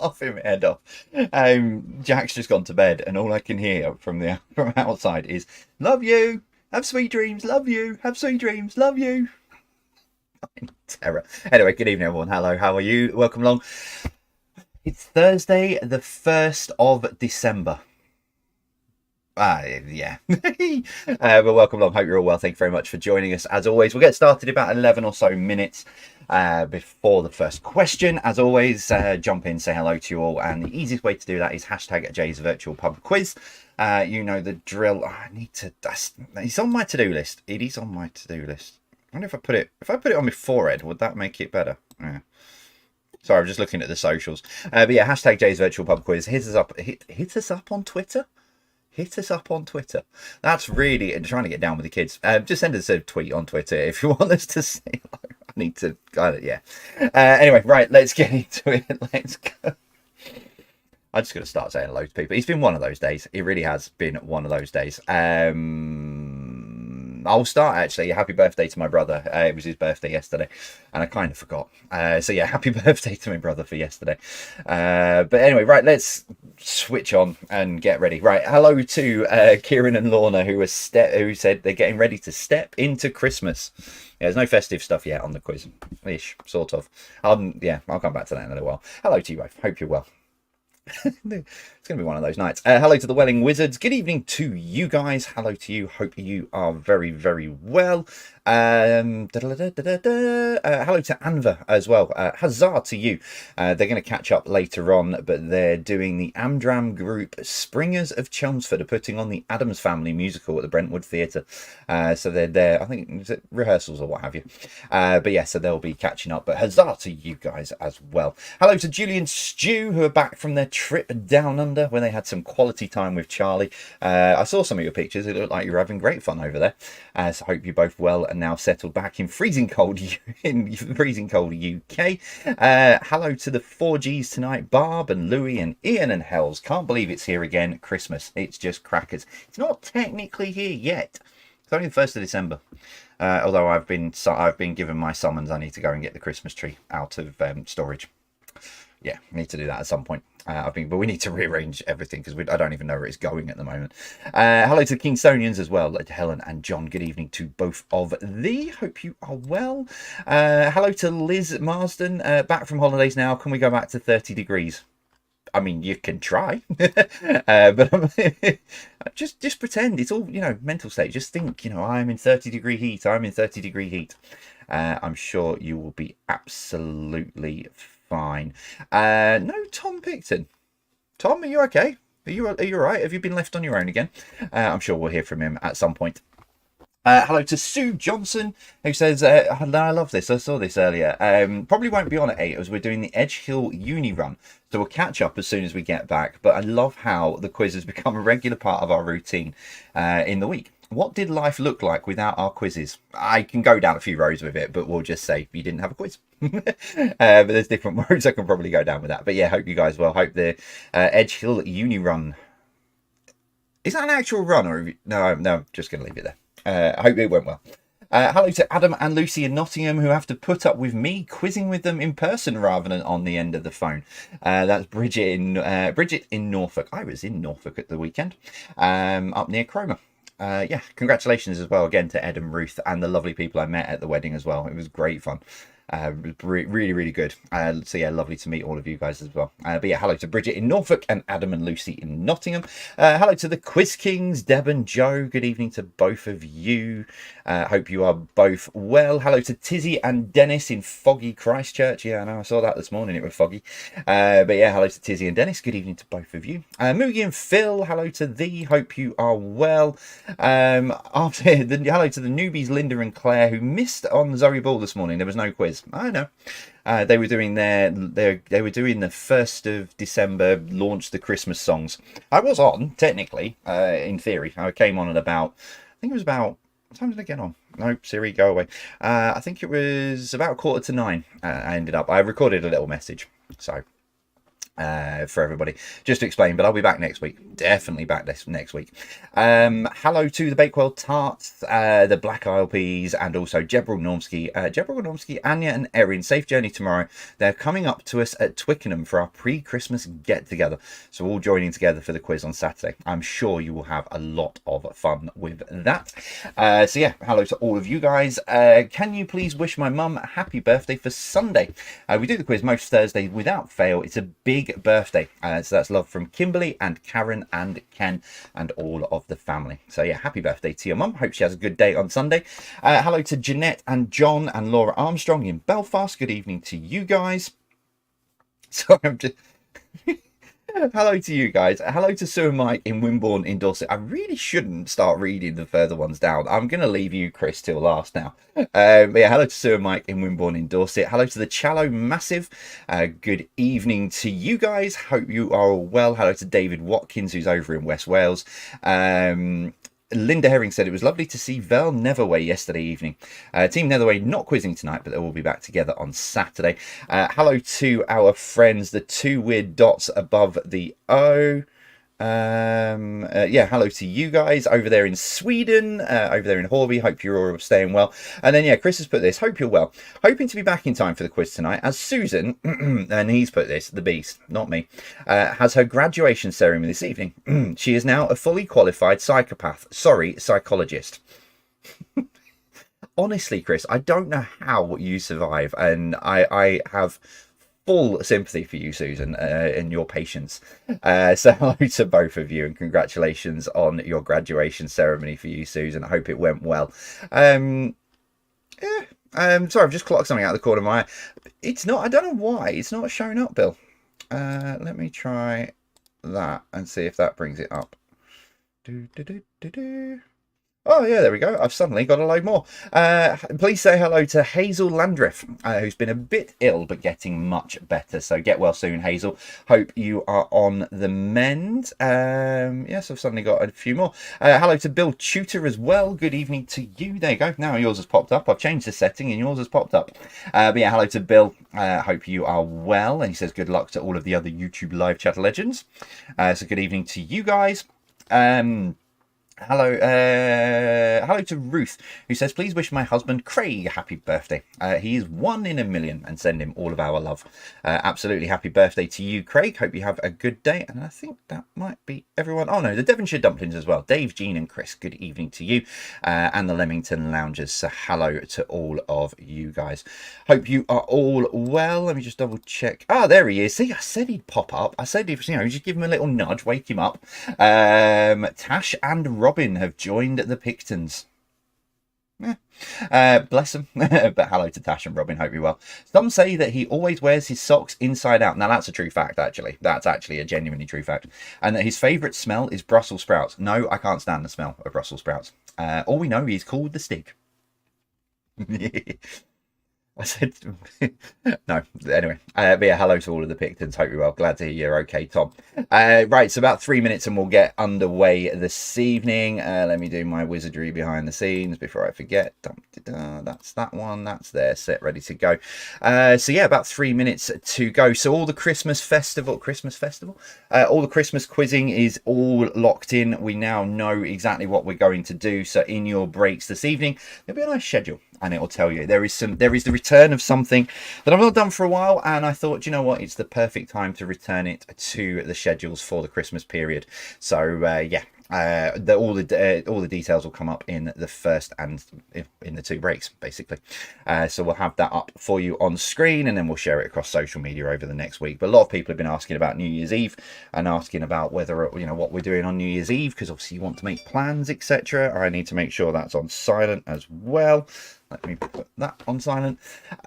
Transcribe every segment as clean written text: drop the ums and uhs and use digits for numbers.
laughing my head off. Jack's just gone to bed, and all I can hear from outside is "Love you, have sweet dreams, love you, have sweet dreams, love you." Terror. Anyway, good evening, everyone. Hello, how are you? Welcome along. It's Thursday, the 1st of December. Yeah. But welcome along. Hope you're all well. Thank you very much for joining us. As always, we'll get started about 11 or so minutes before the first question. As always, jump in, say hello to you all. And the easiest way to do that is hashtag Jay's Virtual Pub Quiz. You know the drill. It's on my to-do list. It is on my to-do list. I wonder if I put it on my forehead, would that make it better? Yeah. Sorry, I'm just looking at the socials. But yeah, hashtag Jay's Virtual Pub Quiz. Hit us up on Twitter. Hit us up on Twitter. That's really trying to get down with the kids. Just send us a tweet on Twitter if you want us to say hello. I need to, yeah. Anyway, right, let's get into it. Let's go. I'm just going to start saying hello to people. It's been one of those days. It really has been one of those days. I'll start actually. Happy birthday to my brother. It was his birthday yesterday, and I kind of forgot. So yeah, happy birthday to my brother for yesterday. But anyway, right, let's switch on and get ready. Right, hello to Kieran and Lorna who said they're getting ready to step into Christmas. Yeah, there's no festive stuff yet on the quiz, ish, sort of. Yeah, I'll come back to that in a little while. Hello to you both. Hope you're well. It's going to be one of those nights. Hello to the Welling Wizards. Good evening to you guys. Hello to you. Hope you are very, very well. Hello to Anva as well. Huzzah to you. They're going to catch up later on, but they're doing the Amdram group Springers of Chelmsford are putting on the Addams Family musical at the Brentwood Theatre. So they're there, I think, is it rehearsals or what have you. But yeah, so they'll be catching up. But huzzah to you guys as well. Hello to Julie and Stu, who are back from their trip down under when they had some quality time with Charlie. I saw some of your pictures. It looked like you were having great fun over there. So I hope you're both well and now settled back in freezing cold UK. Hello to the 4Gs tonight, Barb and Louie and Ian and Hells. Can't believe it's here again. Christmas. It's just crackers. It's not technically here yet. It's only the 1st of December. Although I've been given my summons. I need to go and get the Christmas tree out of storage. Yeah, I need to do that at some point. But we need to rearrange everything because I don't even know where it's going at the moment. Hello to the Kingstonians as well, Helen and John. Good evening to both of thee. Hope you are well. Hello to Liz Marsden. Back from holidays now. Can we go back to 30 degrees? I mean, you can try, but just pretend it's all, mental state. Just think, I'm in 30-degree heat. I'm in 30-degree heat. I'm sure you will be absolutely fine. No, Tom Picton. Tom, are you okay? Are you all right? Have you been left on your own again? I'm sure we'll hear from him at some point. Hello to Sue Johnson, who says, I love this. I saw this earlier. Probably won't be on at 8 as we're doing the Edge Hill Uni run. So we'll catch up as soon as we get back. But I love how the quiz has become a regular part of our routine in the week. What did life look like without our quizzes? I can go down a few roads with it, but we'll just say you didn't have a quiz. But there's different roads I can probably go down with that. But yeah, hope you guys well. Hope the Edge Hill Uni run. Is that an actual run? Or no, I'm just going to leave it there. I hope it went well. Hello to Adam and Lucy in Nottingham who have to put up with me quizzing with them in person rather than on the end of the phone. That's Bridget in Norfolk. I was in Norfolk at the weekend, up near Cromer. Yeah, congratulations as well again to Ed and Ruth and the lovely people I met at the wedding as well. It was great fun. Really, really good. So yeah, lovely to meet all of you guys as well. But yeah, hello to Bridget in Norfolk and Adam and Lucy in Nottingham. Hello to the Quiz Kings, Deb and Joe. Good evening to both of you. Hope you are both well. Hello to Tizzy and Dennis in foggy Christchurch. Yeah, I know, I saw that this morning. It was foggy. But yeah, hello to Tizzy and Dennis. Good evening to both of you. Moogie and Phil, hello to thee. Hope you are well. Hello to the newbies, Linda and Claire, who missed on Zoe Ball this morning. There was no quiz. I know. They were doing the 1st of December launch the Christmas songs. I was on, technically, in theory. I came on at about, I think it was about, what time did I get on? No, Siri, go away. I think it was about 9:15. I ended up, I recorded a little message. So, for everybody, just to explain, but I'll be back next week definitely back this next week. Hello to the Bakewell Tarts, the Black Isle Peas, and also Jebrel Normsky, Anya and Erin. Safe journey tomorrow. They're coming up to us at Twickenham for our pre-Christmas get-together. So all joining together for the quiz on Saturday. I'm sure you will have a lot of fun with that. So yeah, hello to all of you guys. Can you please wish my mum a happy birthday for Sunday? We do the quiz most Thursdays without fail. It's a big birthday. So that's love from Kimberly and Karen and Ken and all of the family. So yeah, happy birthday to your mum. Hope she has a good day on Sunday. Hello to Jeanette and John and Laura Armstrong in Belfast. Good evening to you guys. Sorry, I'm just... Hello to you guys. Hello to Sue and Mike in Wimborne in Dorset. I really shouldn't start reading the further ones down. I'm going to leave you, Chris, till last now. But yeah, hello to Sue and Mike in Wimborne in Dorset. Hello to the Challow Massive. Good evening to you guys. Hope you are all well. Hello to David Watkins, who's over in West Wales. Linda Herring said it was lovely to see Vel Netherway yesterday evening. Team Netherway not quizzing tonight, but they will be back together on Saturday. Hello to our friends, the two weird dots above the O. Yeah, hello to you guys over there in Sweden, over there in Horby. Hope you're all staying well. And then, yeah, Chris has put this. Hope you're well. Hoping to be back in time for the quiz tonight, as Susan, and he's put this, the beast, not me, has her graduation ceremony this evening. She is now a fully qualified psychologist. Honestly, Chris, I don't know how you survive, and I have full sympathy for you, Susan, and your patience. So hello to both of you, and congratulations on your graduation ceremony for you, Susan. I hope it went well. Sorry, I've just clocked something out of the corner of my eye. It's not, I don't know why it's not showing up, Bill. Let me try that and see if that brings it up. Oh, yeah, there we go. I've suddenly got a load more. Please say hello to Hazel Landriff, who's been a bit ill, but getting much better. So get well soon, Hazel. Hope you are on the mend. Yes, I've suddenly got a few more. Hello to Bill Tudor as well. Good evening to you. There you go. Now yours has popped up. I've changed the setting and yours has popped up. But yeah, hello to Bill. Hope you are well. And he says good luck to all of the other YouTube live chat legends. So good evening to you guys. Hello to Ruth, who says, please wish my husband Craig a happy birthday. He is 1 in a million, and send him all of our love. Absolutely happy birthday to you, Craig. Hope you have a good day. And I think that might be everyone. Oh no, the Devonshire Dumplings as well. Dave, Jean and Chris, good evening to you. And the Leamington Loungers. So hello to all of you guys. Hope you are all well. Let me just double check. Ah, there he is. See, I said he'd pop up. I said, if you know, just give him a little nudge, wake him up. Tash and Robin have joined the Pictons. Bless them. But hello to Tash and Robin. Hope you're well. Some say that he always wears his socks inside out. Now that's a true fact, actually. That's actually a genuinely true fact. And that his favourite smell is Brussels sprouts. No, I can't stand the smell of Brussels sprouts. All we know is called the stick. I said, no, anyway, but yeah, hello to all of the Pictons. Hope you're well. Glad to hear you're okay, Tom. Right, so about 3 minutes and we'll get underway this evening. Let me do my wizardry behind the scenes before I forget. That's that one. That's there, set, ready to go. So yeah, about 3 minutes to go. So all the Christmas festival, all the Christmas quizzing is all locked in. We now know exactly what we're going to do. So in your breaks this evening, there'll be a nice schedule. And it will tell you there is the return of something that I've not done for a while, and I thought, you know what, it's the perfect time to return it to the schedules for the Christmas period. So yeah, all the details will come up in the first and in the 2 breaks, basically. So we'll have that up for you on screen, and then we'll share it across social media over the next week. But a lot of people have been asking about New Year's Eve and asking about whether, you know, what we're doing on New Year's Eve, because obviously you want to make plans, etc. I need to make sure that's on silent as well. Let me put that on silent.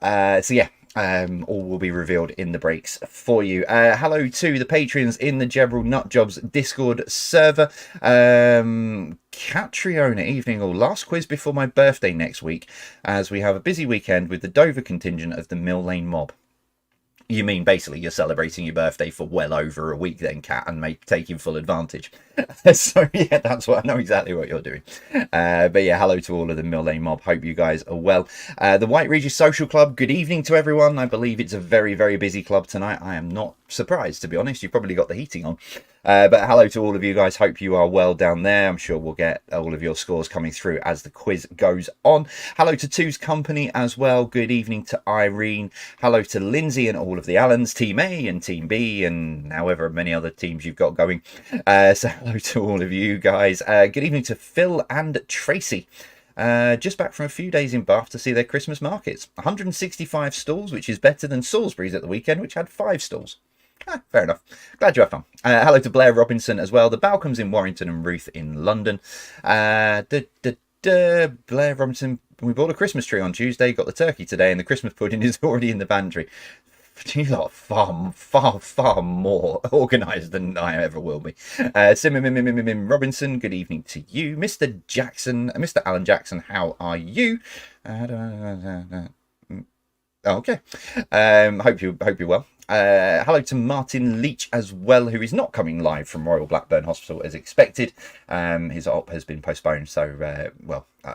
So yeah, all will be revealed in the breaks for you. Hello to the patrons in the Jebrel Nutjobs Discord server. Catriona, evening all. Last quiz before my birthday next week, as we have a busy weekend with the Dover contingent of the Mill Lane Mob. You mean basically you're celebrating your birthday for well over a week then, Kat, and taking full advantage. So yeah, that's what I know exactly what you're doing. But yeah, hello to all of the Mill Lane mob. Hope you guys are well. The White Regis Social Club. Good evening to everyone. I believe it's a very, very busy club tonight. I am not surprised, to be honest. You've probably got the heating on. But hello to all of you guys. Hope you are well down there. I'm sure we'll get all of your scores coming through as the quiz goes on. Hello to Two's Company as well. Good evening to Irene. Hello to Lindsay and all of the Allens, Team A and Team B, and however many other teams you've got going. So hello to all of you guys. Good evening to Phil and Tracy. Just back from a few days in Bath to see their Christmas markets. 165 stalls, which is better than Salisbury's at the weekend, which had 5 stalls. Fair enough. Glad you have fun. Hello to Blair Robinson as well. The Balcombs in Warrington and Ruth in London. Blair Robinson, we bought a Christmas tree on Tuesday, got the turkey today, and the Christmas pudding is already in the pantry. You lot far more organised than I ever will be. Sim Robinson, good evening to you. Mr. Jackson, Mr. Alan Jackson, how are you? Okay. Hope you're well. Hello to Martin Leach as well, who is not coming live from Royal Blackburn Hospital as expected. His op has been postponed, so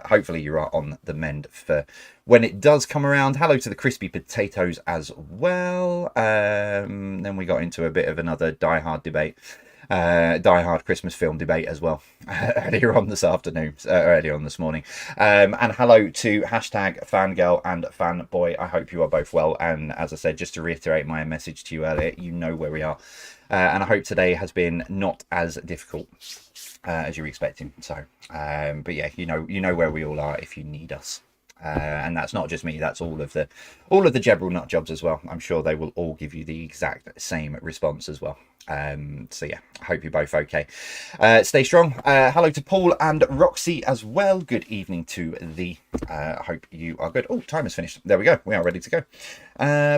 hopefully you are on the mend for when it does come around. Hello to the crispy potatoes as well. Then we got into a bit of another Die Hard debate. Die Hard Christmas film debate as well earlier on this afternoon, earlier on this morning. And hello to hashtag fangirl and fanboy. I hope you are both well. And as I said, just to reiterate my message to you earlier, you know where we are. And I hope today has been not as difficult as you're expecting. So, but yeah, you know where we all are if you need us. And that's not just me, that's all of the Jebril nut jobs as well. I'm sure they will all give you the exact same response as well. So yeah, I hope you're both okay. Stay strong. Hello to Paul and Roxy as well. Good evening to the I hope you are good. Oh, time is finished. There we go. We are ready to go.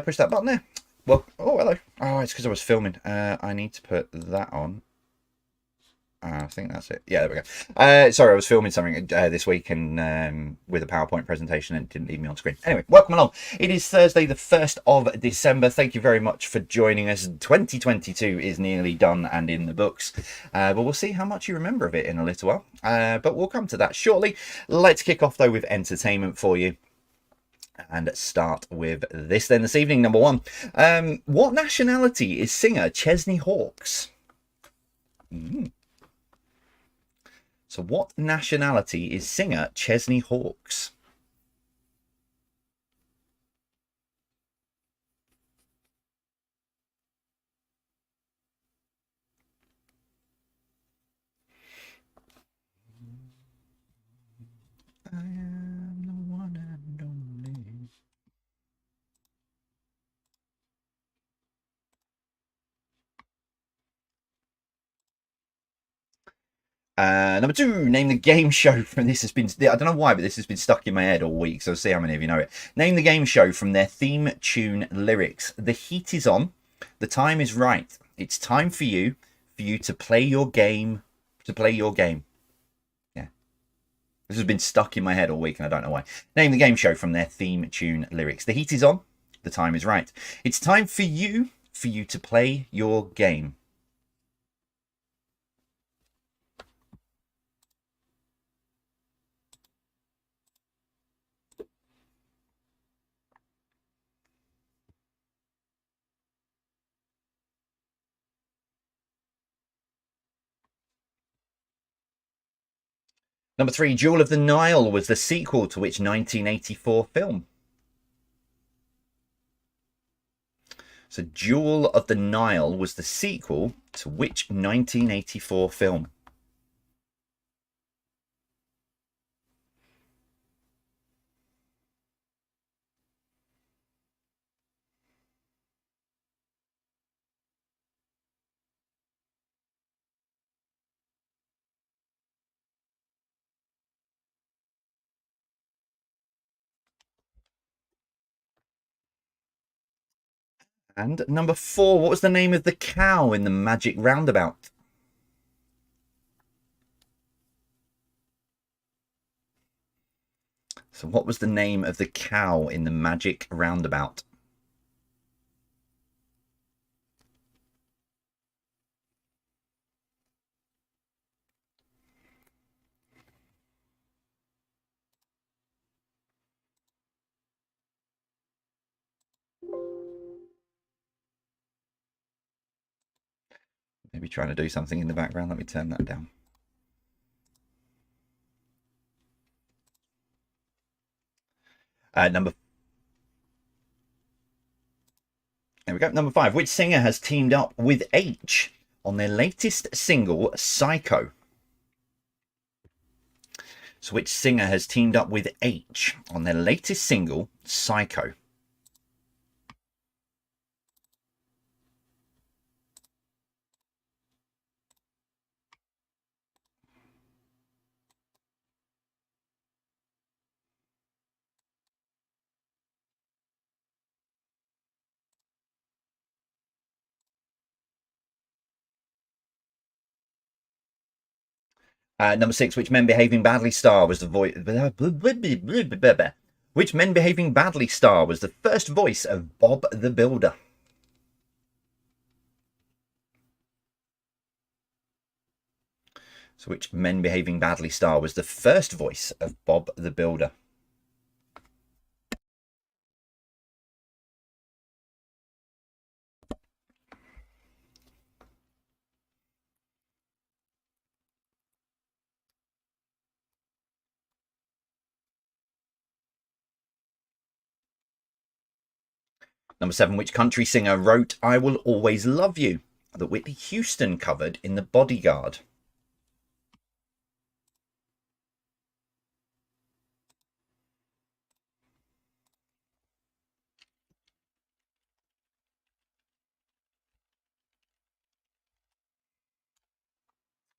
Push that button there. Well, oh, hello. Oh, it's because I was filming. I need to put that on. I think that's it. Yeah, there we go. Sorry, I was filming something this week and with a PowerPoint presentation and it didn't leave me on screen. Anyway, welcome along. It is Thursday, the 1st of December. Thank you very much for joining us. 2022 is nearly done and in the books. But we'll see how much you remember of it in a little while. But we'll come to that shortly. Let's kick off, though, with entertainment for you. And start with this then this evening. Number one. What nationality is singer Chesney Hawkes? So what nationality is singer Chesney Hawkes? I am the one and only. Number two, name the game show from this has been, I don't know why, but this has been stuck in my head all week, so see how many of you know it. Name the game show from their theme tune lyrics. The heat is on, the time is right. It's time for you to play your game, Yeah. This has been stuck in my head all week and I don't know why. Name the game show from their theme tune lyrics. The heat is on, the time is right. It's time for you to play your game. Number three, Jewel of the Nile was the sequel to which 1984 film? So Jewel of the Nile was the sequel to which 1984 film? And number four, what was the name of the cow in the Magic Roundabout? So what was the name of the cow in the Magic Roundabout? Maybe trying to do something in the background. Let me turn that down. There we go. Number 5. Which singer has teamed up with H on their latest single, Psycho? So which singer has teamed up with H on their latest single, Psycho? Number 6, which Men Behaving Badly star was the voice? Which Men Behaving Badly star was the first voice of Bob the Builder? So which Men Behaving Badly star was the first voice of Bob the Builder? Number 7, which country singer wrote I Will Always Love You that Whitney Houston covered in The Bodyguard?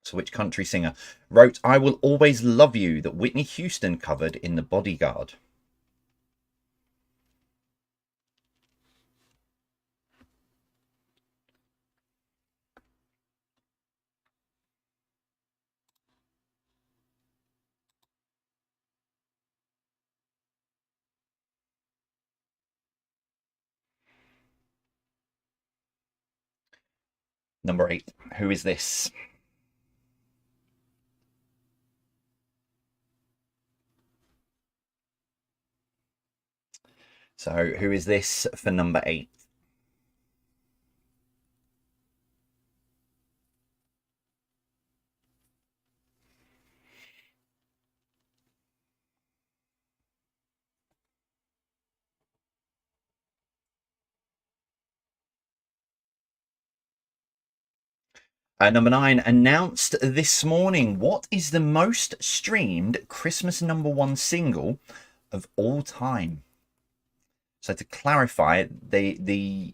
So which country singer wrote I Will Always Love You that Whitney Houston covered in The Bodyguard? Number 8, who is this? So who is this for number 8? Number 9, announced this morning. What is the most streamed Christmas number 1 single of all time? So to clarify, they've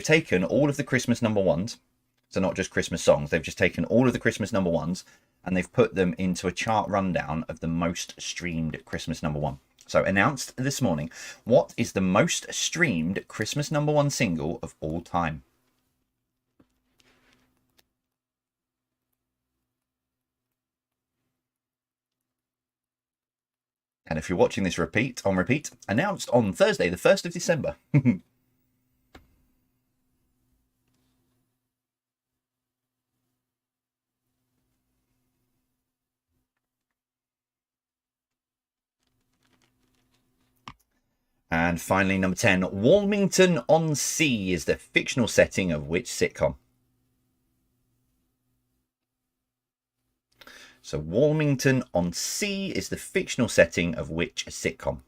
taken all of the Christmas number 1s, so not just Christmas songs. They've just taken all of the Christmas number 1s and they've put them into a chart rundown of the most streamed Christmas number 1. So announced this morning, what is the most streamed Christmas number 1 single of all time? And if you're watching this on repeat, announced on Thursday, the 1st of December. And finally, number 10, Walmington-on-Sea is the fictional setting of which sitcom? So Walmington-on-Sea is the fictional setting of which sitcom?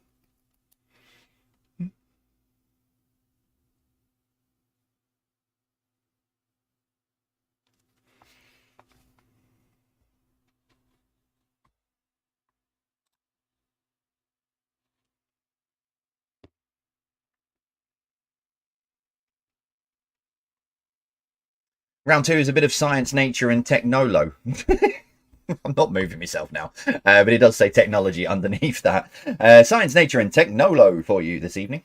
Round 2 is a bit of science, nature, and technolo. I'm not moving myself now, but it does say technology underneath that. Science, nature, and technolo for you this evening.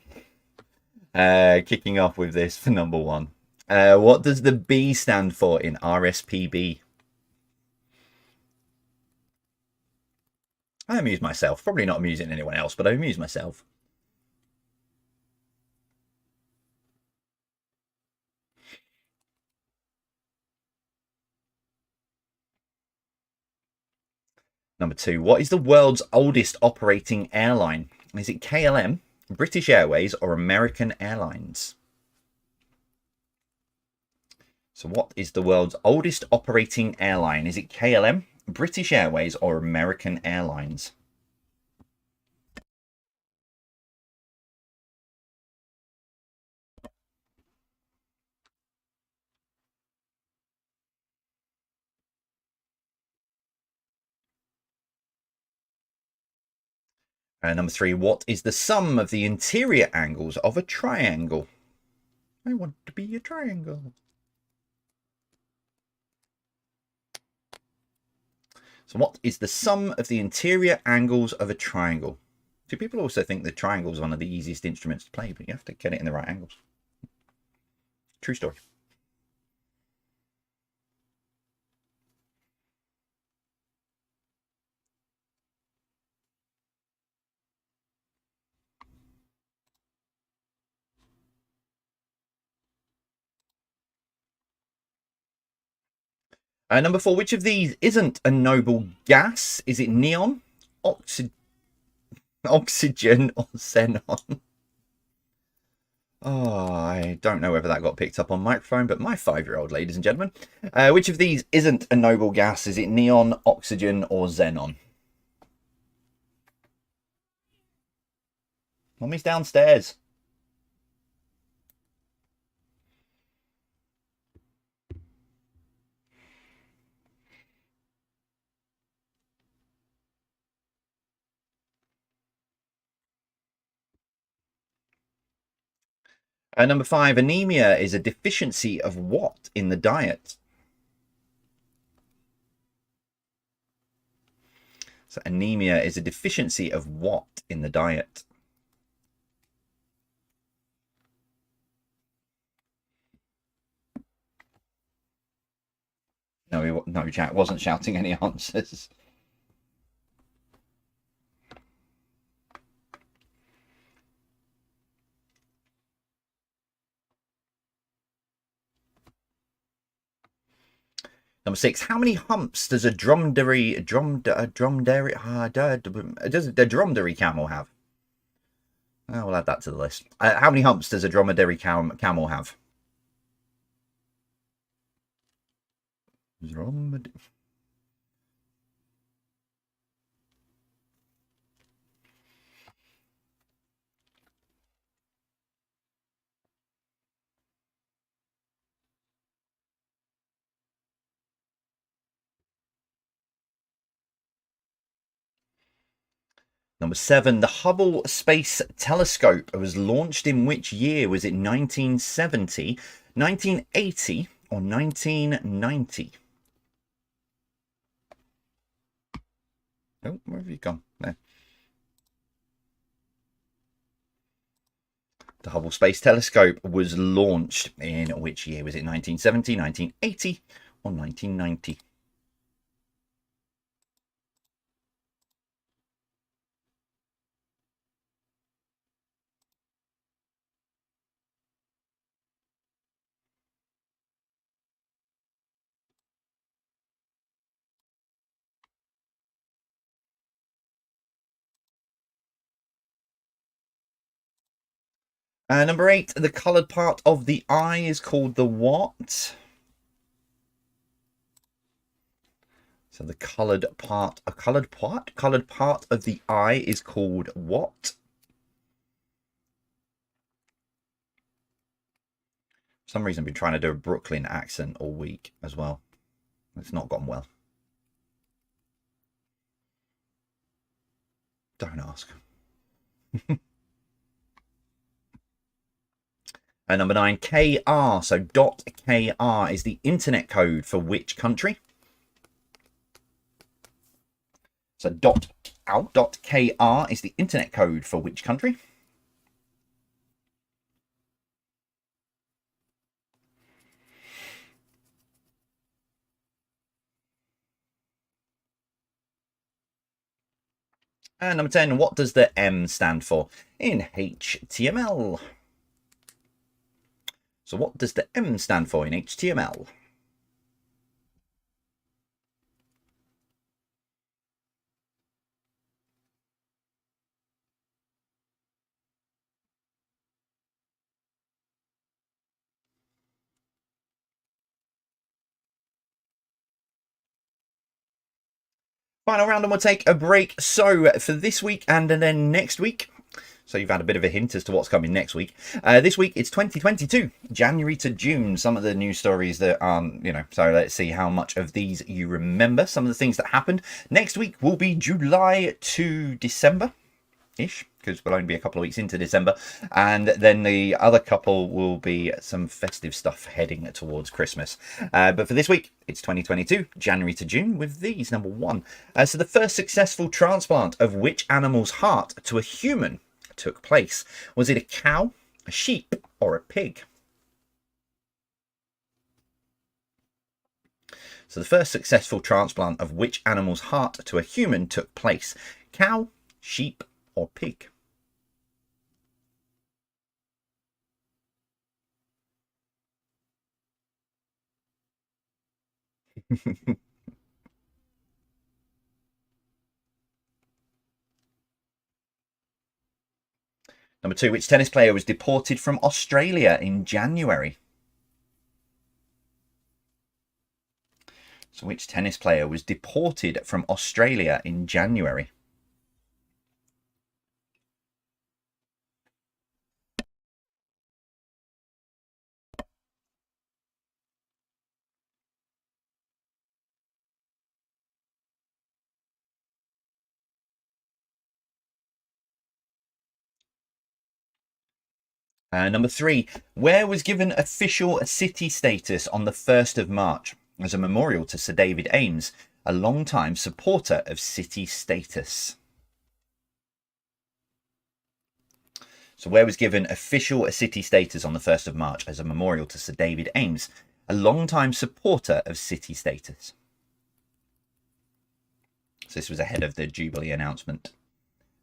Kicking off with this for number 1. What does the B stand for in RSPB? I amuse myself. Probably not amusing anyone else, but I amuse myself. Number 2, what is the world's oldest operating airline? Is it KLM, British Airways, or American Airlines? So what is the world's oldest operating airline? Is it KLM, British Airways, or American Airlines? Number 3, what is the sum of the interior angles of a triangle? I want to be a triangle. So what is the sum of the interior angles of a triangle? Do people also think that triangles are one of the easiest instruments to play, but you have to get it in the right angles? True story. Number 4, which of these isn't a noble gas? Is it neon, oxygen, or xenon? Oh, I don't know whether that got picked up on microphone, but my 5-year-old, ladies and gentlemen. Which of these isn't a noble gas? Is it neon, oxygen, or xenon? Mommy's downstairs. Number 5, anemia is a deficiency of what in the diet? So anemia is a deficiency of what in the diet? No, Jack wasn't shouting any answers. Number 6, how many humps does a dromedary camel have? Oh, we'll add that to the list. How many humps does a dromedary camel have? Number 7, the Hubble Space Telescope was launched in which year? Was it 1970, 1980, or 1990? Oh, where have you gone? There. The Hubble Space Telescope was launched in which year? Was it 1970, 1980, or 1990? Number 8, the coloured part of the eye is called the what? So the coloured part of the eye is called what? For some reason I've been trying to do a Brooklyn accent all week as well. It's not gone well. Don't ask. And number 9, KR. So .KR is the internet code for which country? So .KR is the internet code for which country? And number 10, what does the M stand for in HTML? So what does the M stand for in HTML? Final round and we'll take a break. So for this week and then next week, so you've had a bit of a hint as to what's coming next week. This week it's 2022, January to June. Some of the news stories that aren't, so let's see how much of these you remember. Some of the things that happened. Next week will be July to December-ish, because we'll only be a couple of weeks into December. And then the other couple will be some festive stuff heading towards Christmas. But for this week, it's 2022, January to June, with these. Number 1. So the first successful transplant of which animal's heart to a human took place? Was it a cow, a sheep, or a pig? So the first successful transplant of which animal's heart to a human took place? Cow, sheep, or pig? Number 2, which tennis player was deported from Australia in January? So which tennis player was deported from Australia in January? Number 3, where was given official city status on the 1st of March as a memorial to Sir David Ames, a long-time supporter of city status? So where was given official city status on the 1st of March as a memorial to Sir David Ames, a long-time supporter of city status? So this was ahead of the Jubilee announcement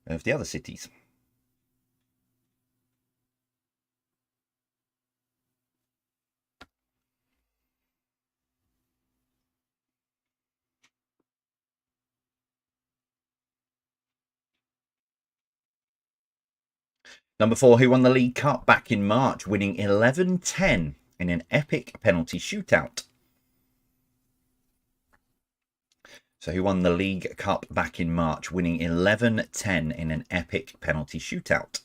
of the other cities. Number 4, who won the League Cup back in March, winning 11-10 in an epic penalty shootout? So who won the League Cup back in March, winning 11-10 in an epic penalty shootout?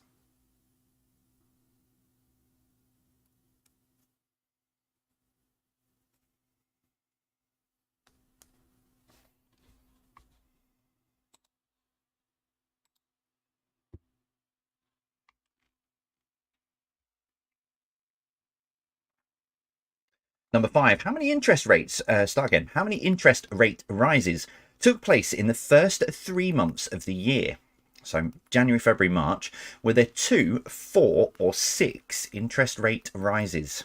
Number 5, how many interest rates, how many interest rate rises took place in the first 3 months of the year? So January, February, March, were there 2, 4, or 6 interest rate rises?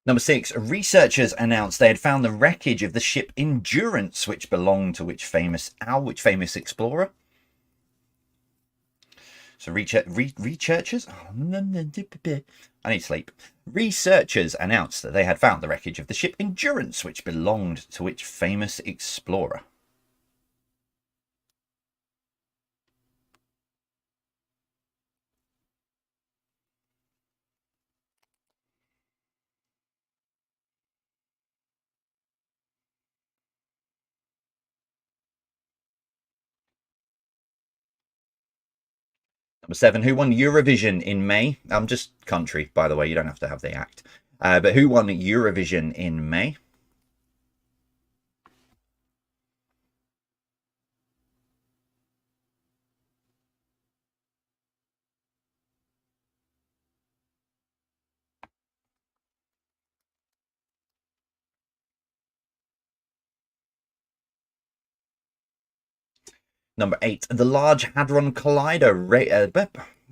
Number 6, researchers announced they had found the wreckage of the ship Endurance, which belonged to which famous explorer? So researchers, I need sleep. Researchers announced that they had found the wreckage of the ship Endurance, which belonged to which famous explorer? Number 7, who won Eurovision in May? Just country, by the way, you don't have to have the act. But who won Eurovision in May? Number 8, the Large Hadron Collider.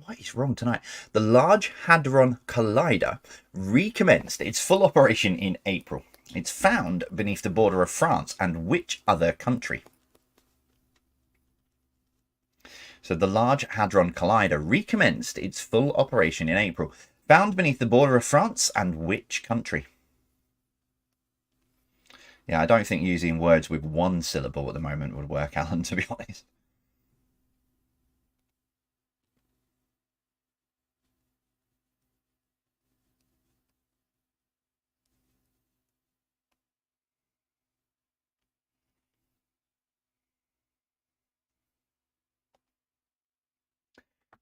What is wrong tonight? The Large Hadron Collider recommenced its full operation in April. It's found beneath the border of France and which other country? So the Large Hadron Collider recommenced its full operation in April. Found beneath the border of France and which country? Yeah, I don't think using words with one syllable at the moment would work, Alan, to be honest.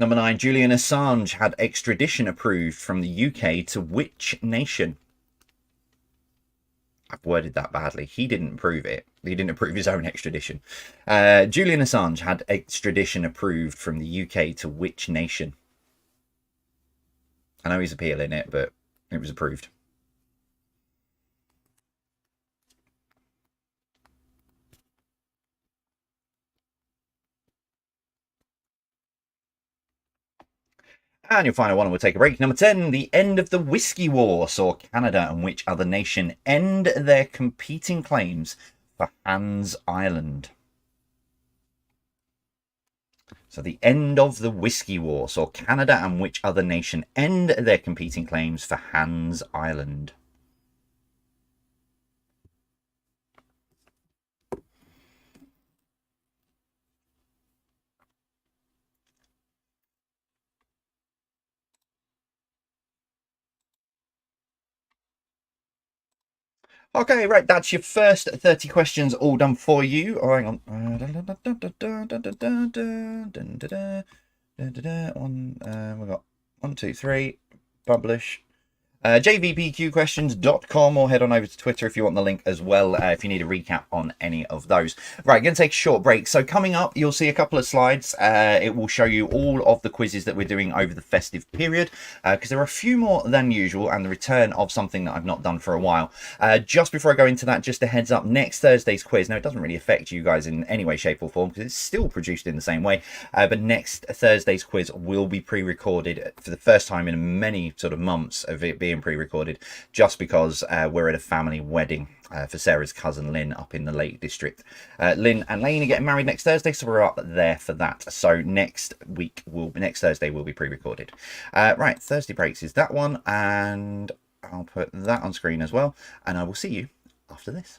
Number 9, Julian Assange had extradition approved from the UK to which nation? I've worded that badly. He didn't approve it. He didn't approve his own extradition. Julian Assange had extradition approved from the UK to which nation? I know he's appealing it, but it was approved. And your final one, and we'll take a break. Number 10, the end of the Whiskey War saw Canada and which other nation end their competing claims for Hans Island? So the end of the Whiskey War saw Canada and which other nation end their competing claims for Hans Island? Okay, right, that's your first 30 questions all done for you. Oh, hang on. We've got 1, 2, 3, publish. jvpqquestions.com, or head on over to Twitter if you want the link as well, if you need a recap on any of those. Right, going to take a short break. So coming up, you'll see a couple of slides. It will show you all of the quizzes that we're doing over the festive period, because there are a few more than usual, and the return of something that I've not done for a while. Just before I go into that, just a heads up, next Thursday's quiz, now it doesn't really affect you guys in any way, shape or form, because it's still produced in the same way, but next Thursday's quiz will be pre-recorded for the first time in many sort of months of it being pre-recorded, just because we're at a family wedding for Sarah's cousin Lynn up in the Lake District. Lynn and Lane are getting married next Thursday, so we're up there for that. So next Thursday will be pre-recorded. Right, Thursday breaks is that one, and I'll put that on screen as well, and I will see you after this.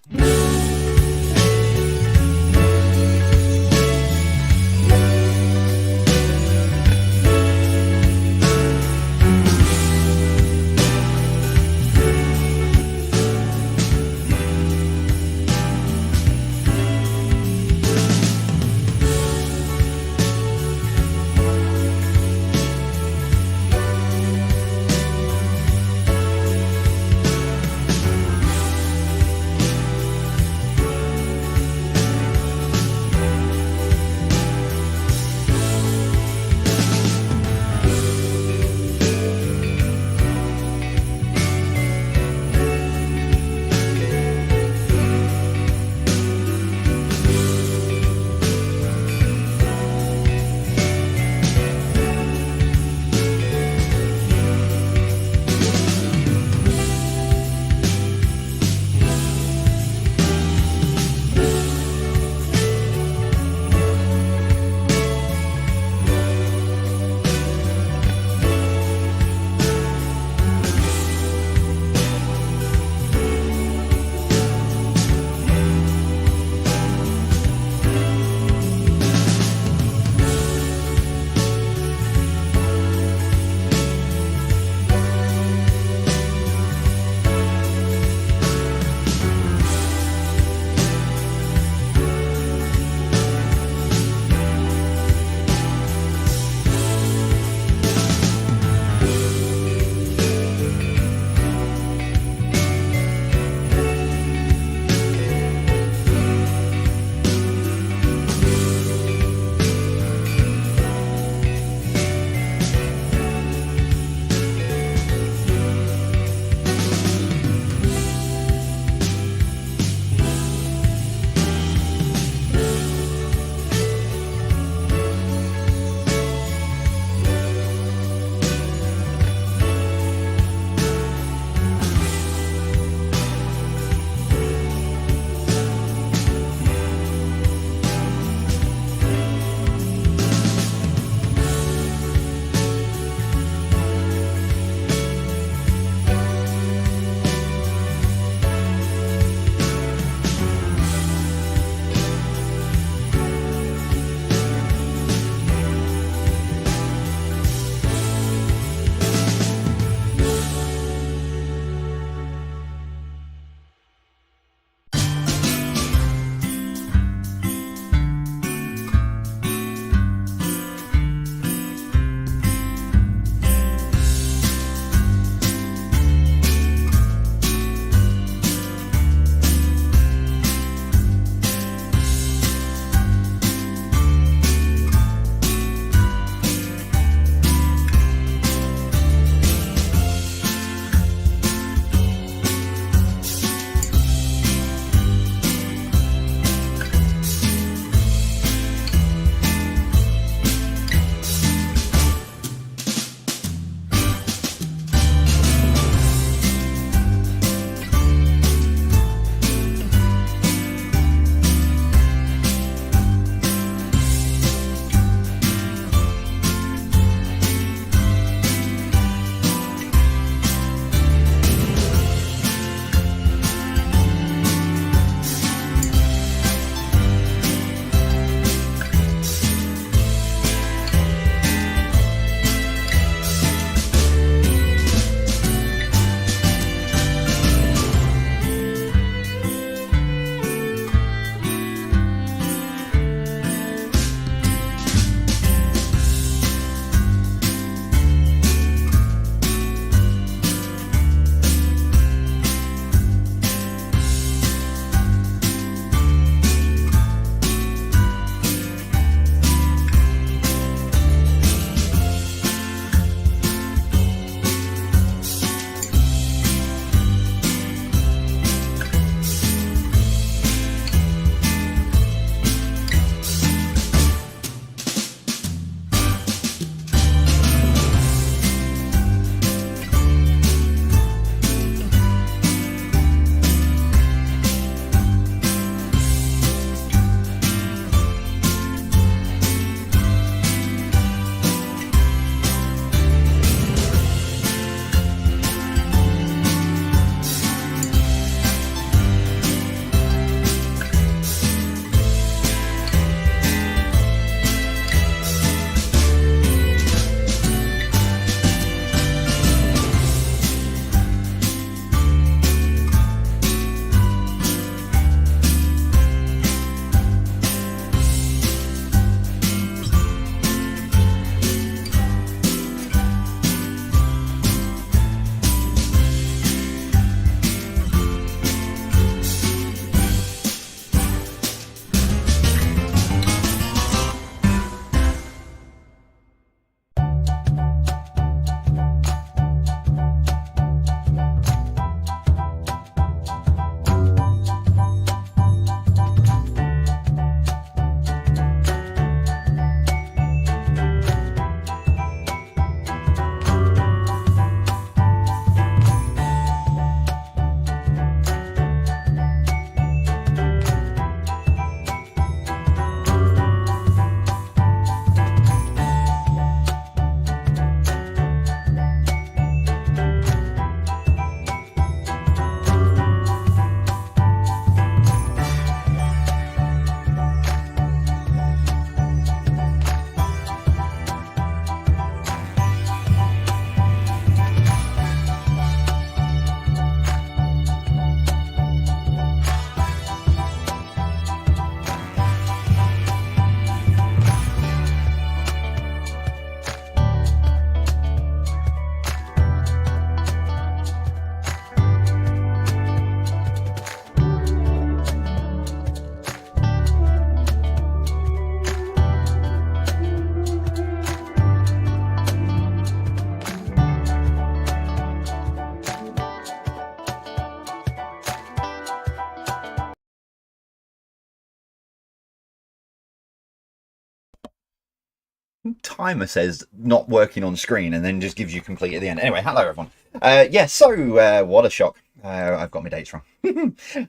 timer says not working on screen and then just gives you complete at the end. Anyway, hello everyone. Yeah, so what a shock. I've got my dates wrong.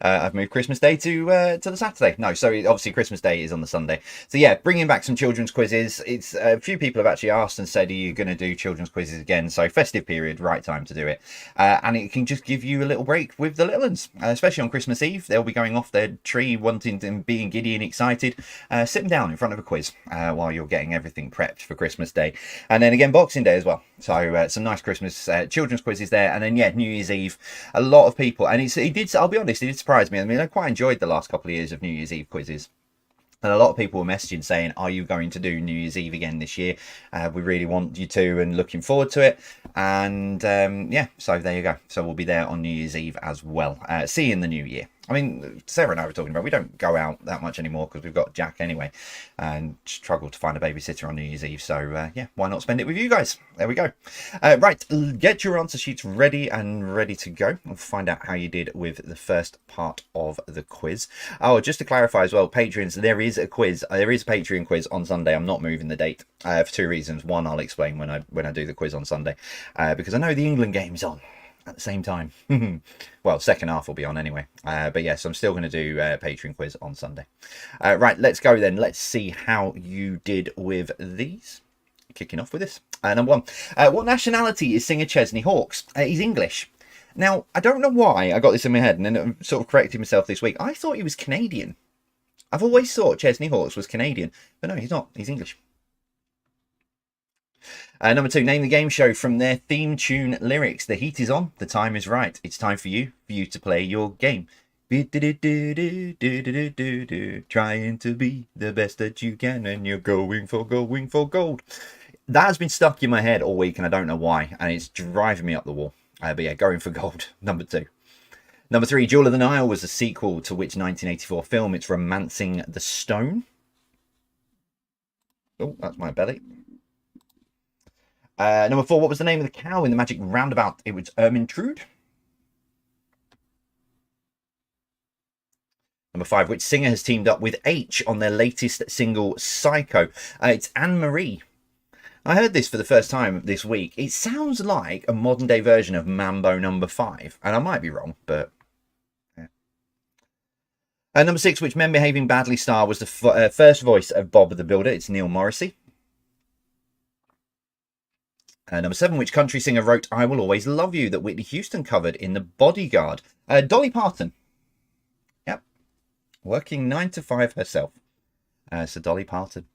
I've moved Christmas Day to the Saturday. No, so obviously Christmas Day is on the Sunday. So yeah, bringing back some children's quizzes. It's a few people have actually asked and said, "Are you going to do children's quizzes again?" So festive period, right time to do it, and it can just give you a little break with the little ones, especially on Christmas Eve. They'll be going off their tree, wanting to being giddy and excited. Sit them down in front of a quiz while you're getting everything prepped for Christmas Day, and then again Boxing Day as well. So some nice Christmas children's quizzes there, and then yeah, New Year's Eve. A lot of people, and it did. I'll be honest, it did surprise me. I mean, I quite enjoyed the last couple of years of New Year's Eve quizzes. And a lot of people were messaging saying, "Are you going to do New Year's Eve again this year? We really want you to, and looking forward to it." And yeah, so there you go. So we'll be there on New Year's Eve as well. See you in the new year. I mean, Sarah and I were talking about we don't go out that much anymore because we've got Jack anyway, and struggle to find a babysitter on New Year's Eve. So yeah, why not spend it with you guys? There we go. Right, get your answer sheets ready to go. We'll find out how you did with the first part of the quiz. Oh, just to clarify as well, Patreons, there is a quiz. There is a Patreon quiz on Sunday. I'm not moving the date for two reasons. One, I'll explain when I do the quiz on Sunday, because I know the England game is on at the same time. Well, second half will be on anyway. But yes, I'm still going to do Patreon quiz on Sunday. Right, let's go then. Let's see how you did with these. Kicking off with this. Number one. What nationality is singer Chesney Hawkes? He's English. Now, I don't know why I got this in my head, and then I sort of corrected myself this week. I thought he was Canadian. I've always thought Chesney Hawkes was Canadian, but no, he's not. He's English. Number two, name the game show from their theme tune lyrics. The heat is on, the time is right. It's time for you to play your game. Trying to be the best that you can, and you're going for gold. That has been stuck in my head all week, and I don't know why, and it's driving me up the wall. But yeah, going for gold, number two. Number three, Jewel of the Nile was a sequel to which 1984 film? It's Romancing the Stone. Oh, that's my belly. Number four, what was the name of the cow in the Magic Roundabout? It was Ermintrude. Number five, which singer has teamed up with H on their latest single, Psycho? It's Anne-Marie. I heard this for the first time this week. It sounds like a modern day version of Mambo Number 5. And I might be wrong, but yeah. Number six, which Men Behaving Badly star was the first voice of Bob the Builder? It's Neil Morrissey. Number seven, which country singer wrote I Will Always Love You that Whitney Houston covered in The Bodyguard? Dolly Parton. Yep. Working 9 to 5 herself. So Dolly Parton.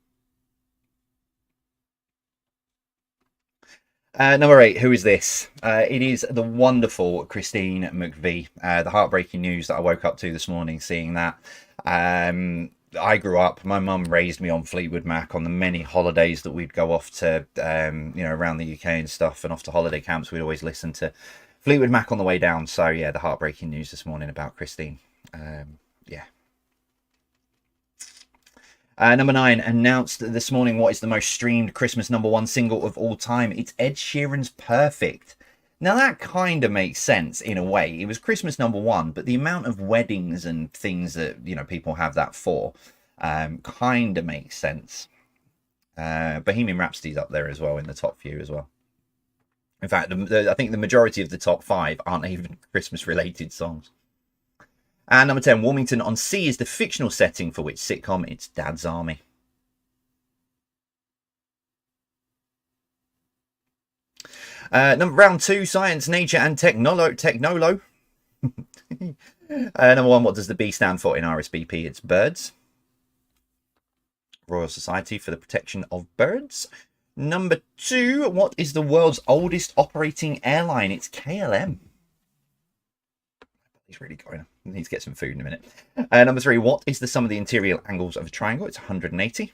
Number eight, who is this? It is the wonderful Christine McVie. The heartbreaking news that I woke up to this morning, seeing that. I grew up, my mum raised me on Fleetwood Mac on the many holidays that we'd go off to, around the UK and stuff, and off to holiday camps. We'd always listen to Fleetwood Mac on the way down. So yeah, the heartbreaking news this morning about Christine. Yeah. Number nine, announced this morning what is the most streamed Christmas number one single of all time. It's Ed Sheeran's Perfect. Now that kind of makes sense in a way. It was Christmas number one, but the amount of weddings and things that, people have that for kind of makes sense. Bohemian Rhapsody's up there as well in the top few as well. In fact, I think the majority of the top five aren't even Christmas related songs. And number 10, Wilmington on Sea is the fictional setting for which sitcom? It's Dad's Army. Round two, Science, Nature and Technolo. Number one, what does the B stand for in RSVP? It's birds. Royal Society for the Protection of Birds. Number two, what is the world's oldest operating airline? It's KLM. He's really going. He needs to get some food in a minute. Number three, what is the sum of the interior angles of a triangle? It's 180.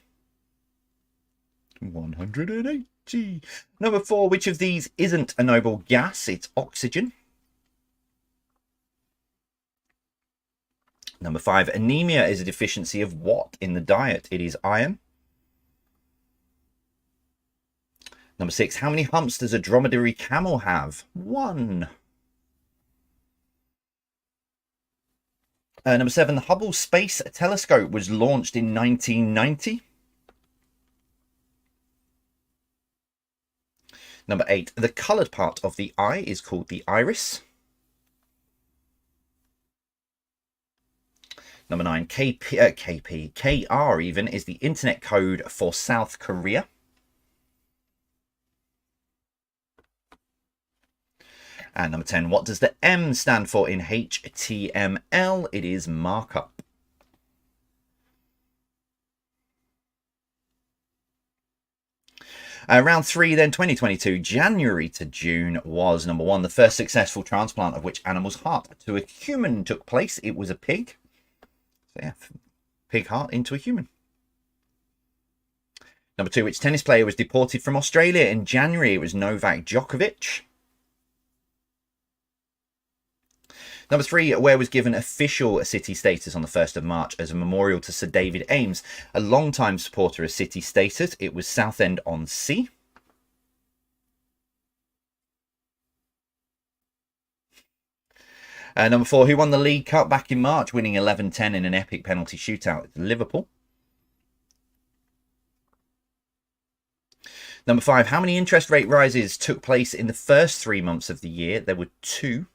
180. Number four, which of these isn't a noble gas? It's oxygen. Number five, anemia is a deficiency of what in the diet? It is iron. Number six, how many humps does a dromedary camel have? One. Number seven, the Hubble Space Telescope was launched in 1990. Number 8, the coloured part of the eye is called the iris. Number 9, KR even is the internet code for South Korea. And number 10, what does the M stand for in HTML? It is markup. Round 3 then, 2022, January to June was number 1. The first successful transplant of which animal's heart to a human took place. It was a pig. So yeah, pig heart into a human. Number 2, which tennis player was deported from Australia in January? It was Novak Djokovic. Number 3, where was given official city status on the 1st of March as a memorial to Sir David Ames, a long-time supporter of city status? It was Southend-on-Sea. Number 4, who won the League Cup back in March, winning 11-10 in an epic penalty shootout? Liverpool. Number 5, how many interest rate rises took place in the first 3 months of the year? There were 2.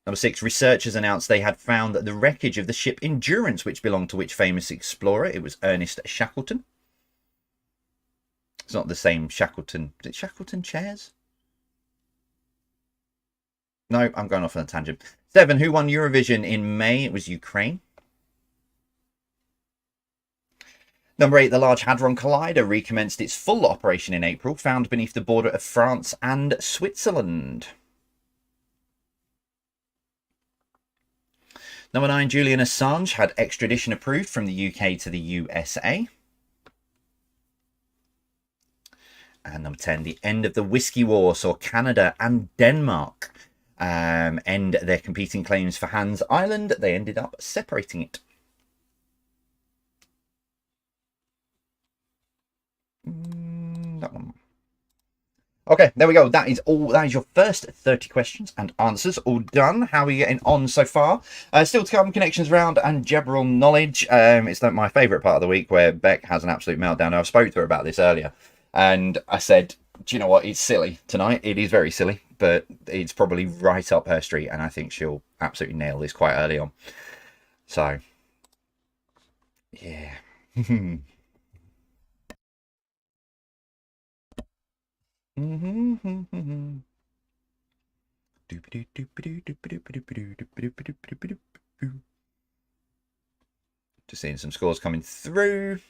Number 6, researchers announced they had found the wreckage of the ship Endurance, which belonged to which famous explorer? It was Ernest Shackleton. It's not the same Shackleton. Is it Shackleton Chairs? No, I'm going off on a tangent. 7, who won Eurovision in May? It was Ukraine. Number 8, the Large Hadron Collider recommenced its full operation in April, found beneath the border of France and Switzerland. Number 9, Julian Assange had extradition approved from the UK to the USA. And number 10, the end of the Whiskey War saw Canada and Denmark end their competing claims for Hans Island. They ended up separating it. That one. Okay, there we go. That is all. That is your first 30 questions and answers all done. How are we getting on so far? Still to come, connections round and general knowledge. It's my favourite part of the week where Beck has an absolute meltdown. I spoke to her about this earlier, and I said, do you know what? It's silly tonight. It is very silly, but it's probably right up her street, and I think she'll absolutely nail this quite early on. So, yeah. Just seeing some scores coming through.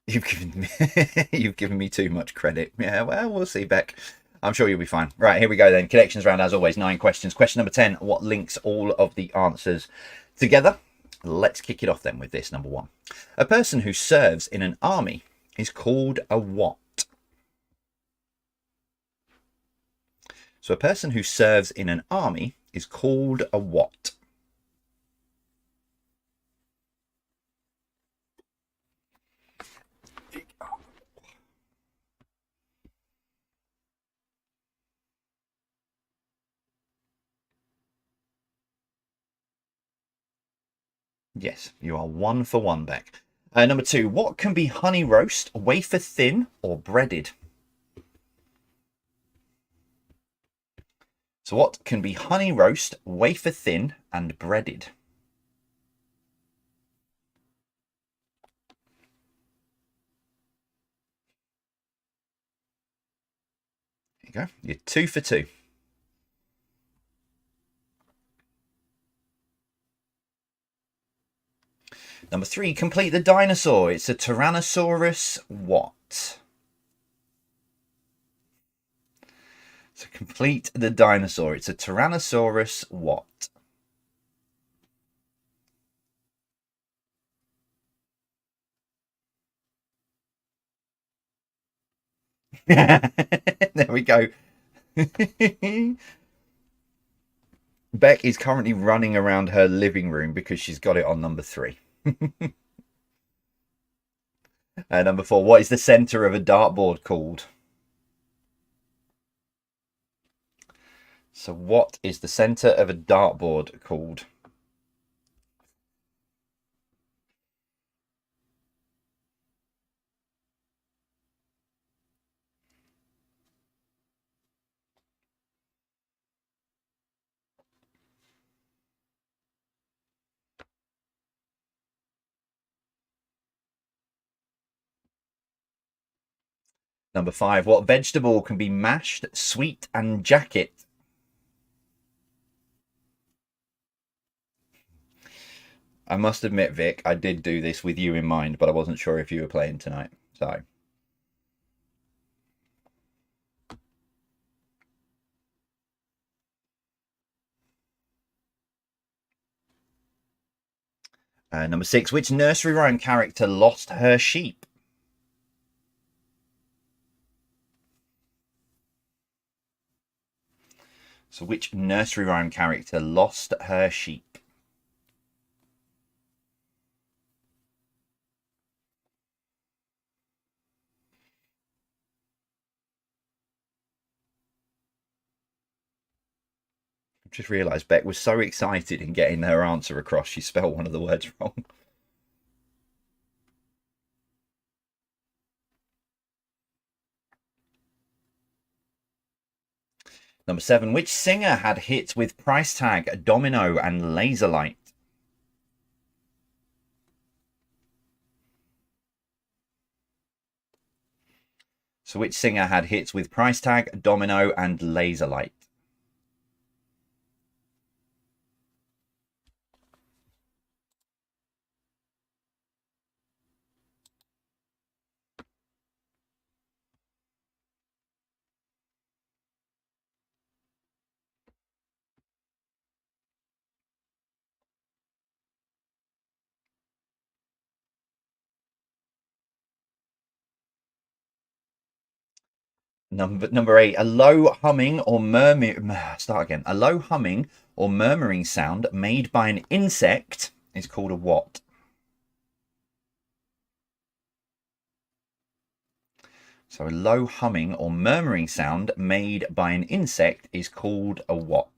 You've given me too much credit. Yeah, well, we'll see, Beck. I'm sure you'll be fine. Right, here we go then. Connections round, as always, 9 questions. Question number 10, what links all of the answers together? Let's kick it off then with this, number 1. A person who serves in an army is called a what? So a person who serves in an army is called a what? Yes, you are 1 for 1, Beck. Number 2, what can be honey roast, wafer thin, or breaded? So what can be honey roast, wafer thin, and breaded? There you go. You're 2 for 2. Number 3, complete the dinosaur. It's a Tyrannosaurus what? So complete the dinosaur. It's a Tyrannosaurus what? There we go. Beck is currently running around her living room because she's got it on number 3. Number 4, what is the centre of a dartboard called? So what is the centre of a dartboard called? Number 5, what vegetable can be mashed, sweet, and jacket? I must admit, Vic, I did do this with you in mind, but I wasn't sure if you were playing tonight. So, number 6, which nursery rhyme character lost her sheep? So, which nursery rhyme character lost her sheep? I've just realised Beck was so excited in getting her answer across, she spelled one of the words wrong. Number 7, which singer had hits with Price Tag, Domino, and Laser Light? So, which singer had hits with Price Tag, Domino, and Laser Light? Number 8, a low humming or a low humming or murmuring sound made by an insect is called a what? So a low humming or murmuring sound made by an insect is called a what?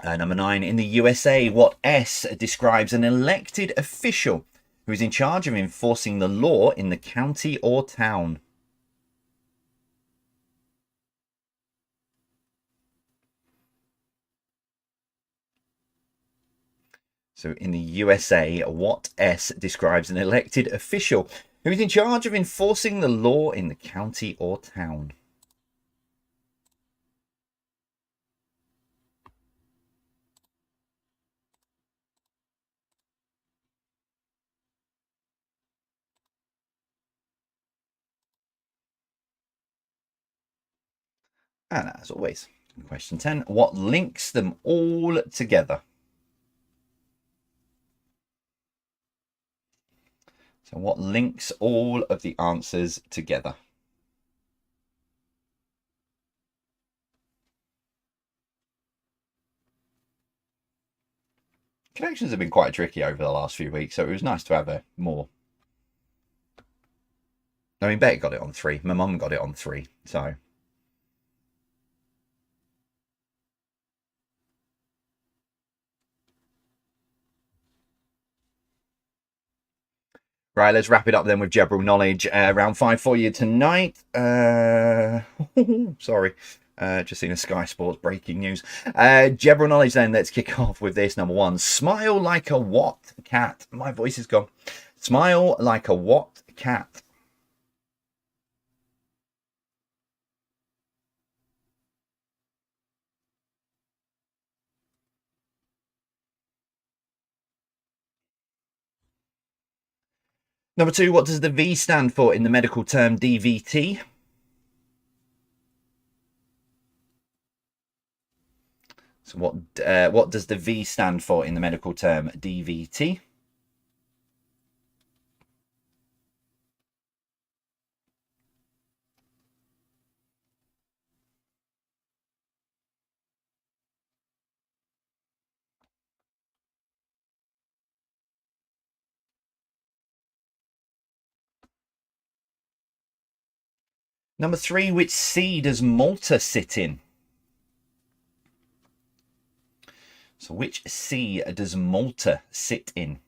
Number 9, in the USA, what S describes an elected official who is in charge of enforcing the law in the county or town? So in the USA, what S describes an elected official who is in charge of enforcing the law in the county or town? And as always, question 10, what links them all together? So what links all of the answers together? Connections have been quite tricky over the last few weeks, so it was nice to have more. I mean, Beck got it on 3. My mum got it on 3, so... Right, let's wrap it up then with general knowledge. Round 5 for you tonight. Sorry. Just seen a Sky Sports breaking news. General knowledge then. Let's kick off with this. Number 1. Smile like a what cat? My voice is gone. Smile like a what cat? Number 2. What does the V stand for in the medical term DVT? So what does the V stand for in the medical term DVT? Number 3, which sea does Malta sit in? So which sea does Malta sit in?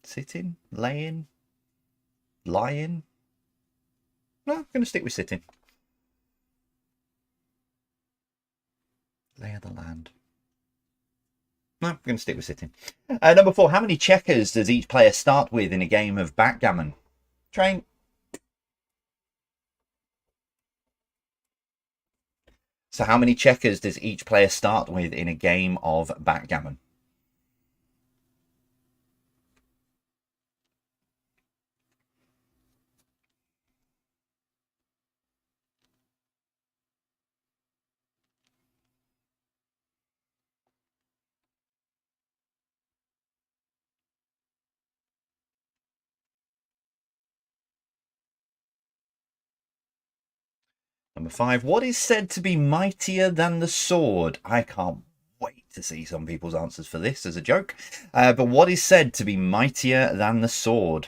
Sit in? Lay in? Lie in? No, I'm going to stick with sitting. Lay of the land. No, I'm going to stick with sitting. Number 4. How many checkers does each player start with in a game of backgammon? Train. So how many checkers does each player start with in a game of backgammon? Number 5. What is said to be mightier than the sword? I can't wait to see some people's answers for this as a joke. But what is said to be mightier than the sword?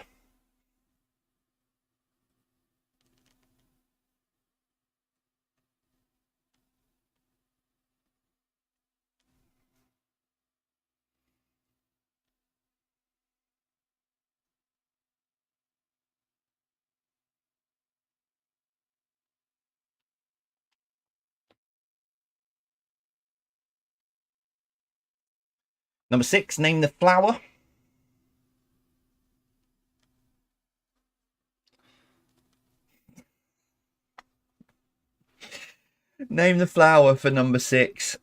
Number 6. Name the flower. Name the flower for number 6.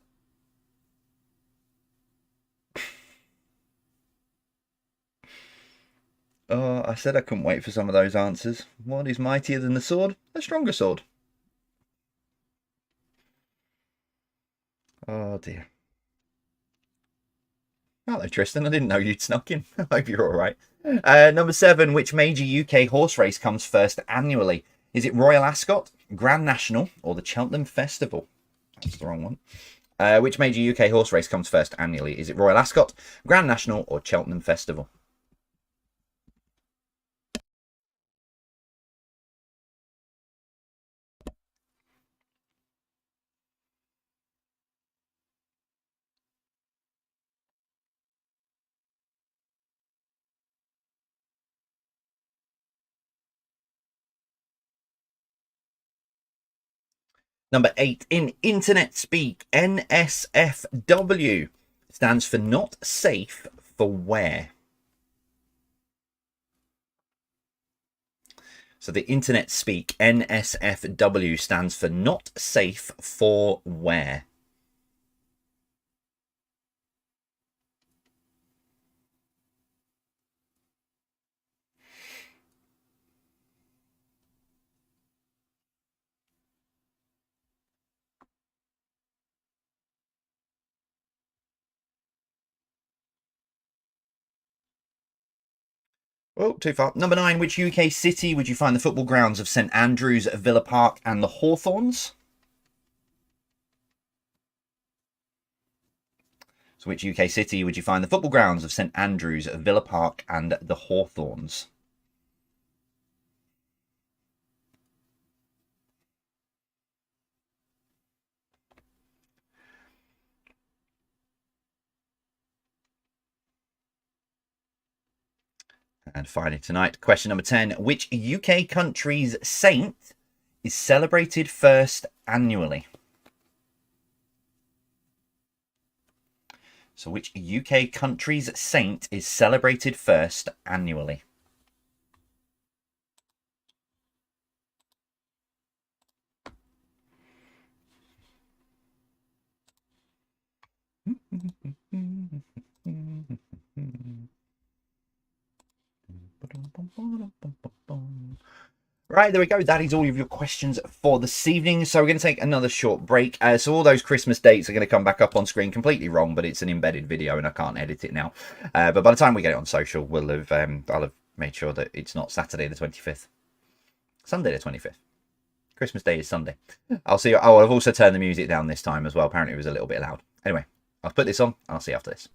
Oh, I said I couldn't wait for some of those answers. What is mightier than the sword? A stronger sword. Oh dear. Hello, Tristan. I didn't know you'd snuck in. I hope you're all right. Number 7. Which major UK horse race comes first annually? Is it Royal Ascot, Grand National, or the Cheltenham Festival? That's the wrong one. Which major UK horse race comes first annually? Is it Royal Ascot, Grand National, or Cheltenham Festival? Number 8. In internet speak, NSFW stands for not safe for where? So the internet speak, NSFW stands for not safe for where? Oh, too far. Number 9. Which UK city would you find the football grounds of St Andrews, Villa Park, and the Hawthorns? So, which UK city would you find the football grounds of St Andrews, Villa Park, and the Hawthorns? And finally tonight, question number 10. Which UK country's saint is celebrated first annually? So which UK country's saint is celebrated first annually? Right, there we go. That is all of your questions for this evening. So we're going to take another short break. So all those Christmas dates are going to come back up on screen completely wrong, but it's an embedded video and I can't edit it now. But by the time we get it on social, I'll have made sure that it's not Saturday the 25th. Sunday the 25th. Christmas Day is Sunday. I'll see you. Oh, I've also turned the music down this time as well. Apparently it was a little bit loud. Anyway, I'll put this on. I'll see you after this.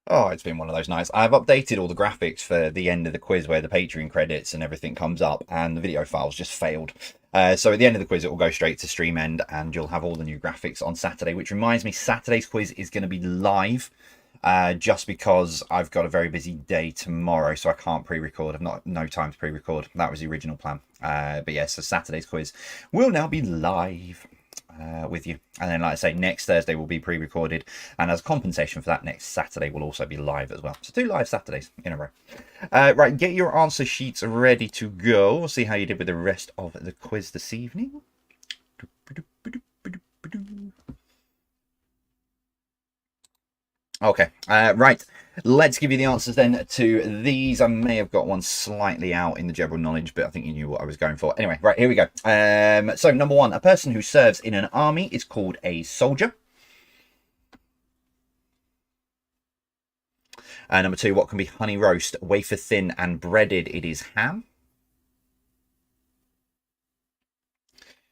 Oh, it's been one of those nights. I've updated all the graphics for the end of the quiz where the Patreon credits and everything comes up, and the video files just failed. So at the end of the quiz, it will go straight to stream end, and you'll have all the new graphics on Saturday, which reminds me, Saturday's quiz is going to be live, just because I've got a very busy day tomorrow, so I can't pre-record. I've not no time to pre-record. That was the original plan. But yeah, so Saturday's quiz will now be live. With you, and then like I say, next Thursday will be pre-recorded, and as compensation for that, next Saturday will also be live as well. So 2 live Saturdays in a row. Right, get your answer sheets ready to go. We'll see how you did with the rest of the quiz this evening. Okay, right. Let's give you the answers then to these. I may have got one slightly out in the general knowledge, but I think you knew what I was going for. Anyway, right, here we go. So number 1, a person who serves in an army is called a soldier. Number 2, what can be honey roast, wafer thin and breaded? It is ham.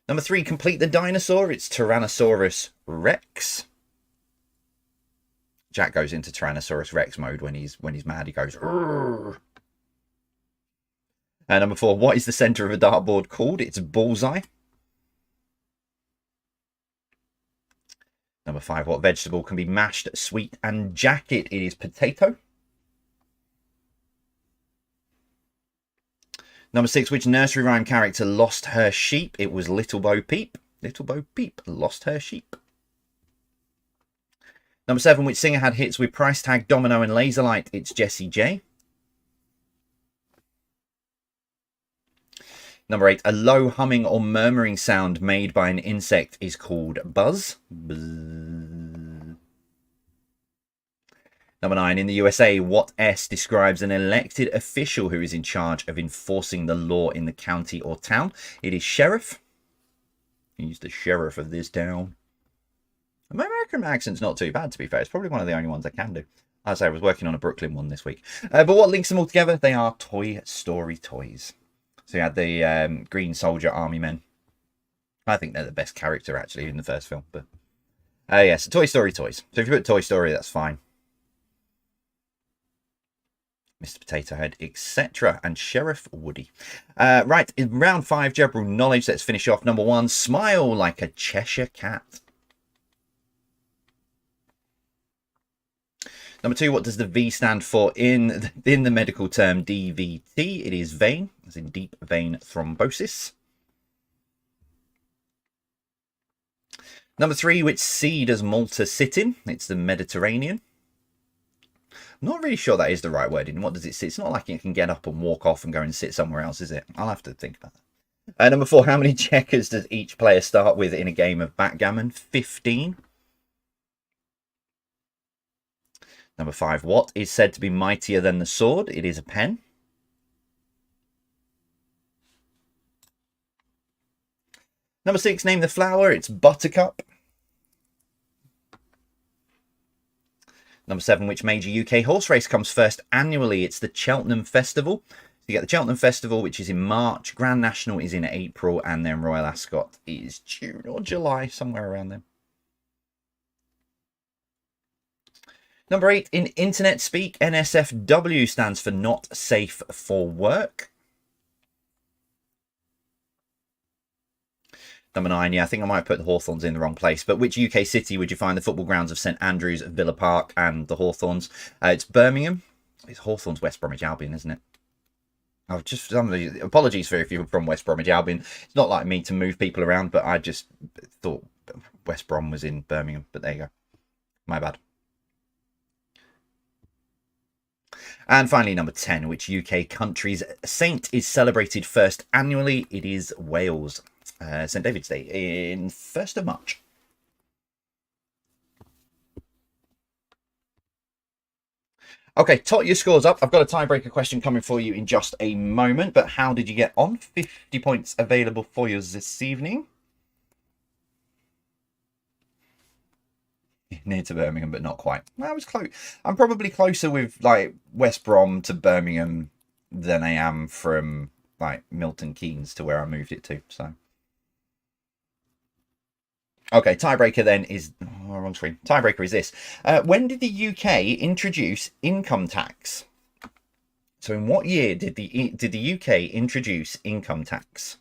Number 3, complete the dinosaur. It's Tyrannosaurus Rex. Jack goes into Tyrannosaurus Rex mode when he's mad. He goes. Number 4, what is the center of a dartboard called? It's bullseye. Number 5, what vegetable can be mashed, sweet, and jacket? It is potato. Number 6, which nursery rhyme character lost her sheep? It was Little Bo Peep. Little Bo Peep lost her sheep. Number 7, which singer had hits with Price Tag, Domino, and Laserlight? It's Jessie J. Number 8, a low humming or murmuring sound made by an insect is called buzz. Buzz. Number 9, in the USA, what S describes an elected official who is in charge of enforcing the law in the county or town? It is sheriff. He's the sheriff of this town. My American accent's not too bad, to be fair. It's probably one of the only ones I can do. As I was working on a Brooklyn one this week. But what links them all together? They are Toy Story toys. So you had the Green Soldier Army Men. I think they're the best character, actually, in the first film. But yes, Toy Story toys. So if you put Toy Story, that's fine. Mr. Potato Head, etc. And Sheriff Woody. Right, in round 5, general knowledge. Let's finish off. Number 1, smile like a Cheshire cat. Number 2, what does the V stand for in the medical term DVT? It is vein, as in deep vein thrombosis. Number 3, which sea does Malta sit in? It's the Mediterranean. I'm not really sure that is the right wording. What does it sit? It's not like it can get up and walk off and go and sit somewhere else, is it? I'll have to think about that. Number 4, how many checkers does each player start with in a game of backgammon? 15. Number 5, what is said to be mightier than the sword? It is a pen. Number 6, name the flower. It's buttercup. Number 7, which major UK horse race comes first annually? It's the Cheltenham Festival. So you get the Cheltenham Festival, which is in March. Grand National is in April. And then Royal Ascot is June or July, somewhere around there. Number 8, in internet speak, NSFW stands for not safe for work. Number 9, yeah, I think I might put the Hawthorns in the wrong place. But which UK city would you find the football grounds of St Andrews, Villa Park, and the Hawthorns? It's Birmingham. It's Hawthorns, West Bromwich Albion, isn't it? Oh, just apologies for if you're from West Bromwich Albion. It's not like me to move people around, but I just thought West Brom was in Birmingham. But there you go. My bad. And finally, number 10, which UK country's saint is celebrated first annually? It is Wales. St David's Day in 1st of March. Okay, tot your scores up. I've got a tiebreaker question coming for you in just a moment, but how did you get on? 50 points available for you this evening. Near to Birmingham, but not quite. I was close. I'm probably closer with like West Brom to Birmingham than I am from like Milton Keynes to where I moved it to. So Okay, tiebreaker then is wrong screen. Tiebreaker is this: when did the UK introduce income tax? So, in what year did the UK introduce income tax?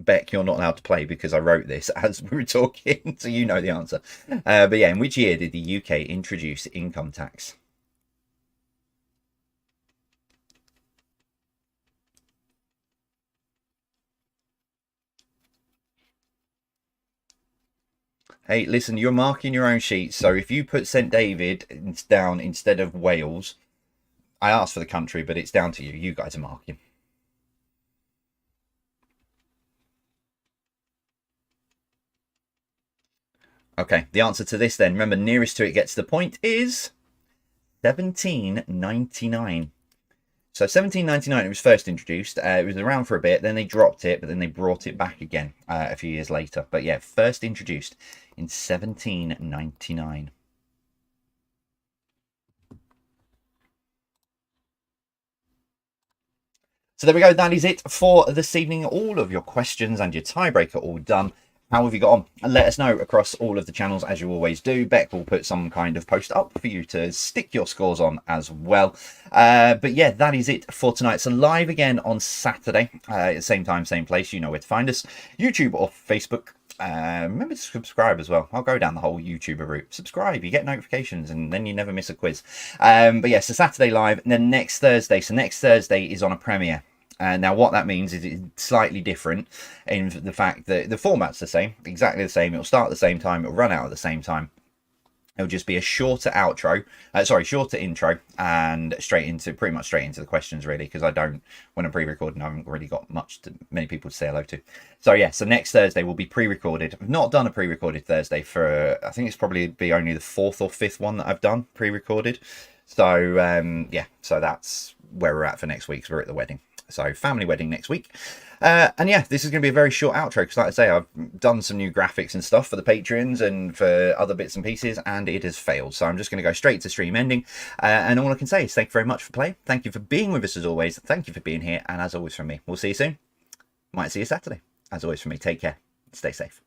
Beck, you're not allowed to play because I wrote this as we were talking, so you know the answer. But yeah, in which year did the UK introduce income tax? Hey, listen, you're marking your own sheets, so if you put St David down instead of Wales, I asked for the country, but it's down to you. You guys are marking. Okay, the answer to this then, remember, nearest to it gets the point, is 1799. So 1799, it was first introduced. It was around for a bit, then they dropped it, but then they brought it back again a few years later. But yeah, first introduced in 1799. So there we go. That is it for this evening. All of your questions and your tiebreaker all done. How have you got on? And let us know across all of the channels, as you always do. Beck will put some kind of post up for you to stick your scores on as well. But yeah, that is it for tonight. So live again on Saturday, same time, same place. You know where to find us, YouTube or Facebook. Remember to subscribe as well. I'll go down the whole YouTuber route. Subscribe, you get notifications, and then you never miss a quiz. But yeah, so Saturday live, and then next Thursday. So next Thursday is on a premiere. Now, what that means is it's slightly different in the fact that the format's the same, exactly the same. It'll start at the same time, it'll run out at the same time. It'll just be a shorter outro, shorter intro, and pretty much straight into the questions, really, because when I'm pre-recording, I haven't really got many people to say hello to. So yeah, so next Thursday will be pre-recorded. I've not done a pre-recorded Thursday I think it's probably be only the 4th or 5th one that I've done pre-recorded. So yeah, so that's where we're at for next week, because we're at the wedding. So family wedding next week. And yeah, this is going to be a very short outro because, like I say, I've done some new graphics and stuff for the Patreons and for other bits and pieces, and it has failed. So I'm just going to go straight to stream ending. And all I can say is thank you very much for playing. Thank you for being with us as always. Thank you for being here. And as always from me, we'll see you soon. Might see you Saturday. As always from me, take care. Stay safe.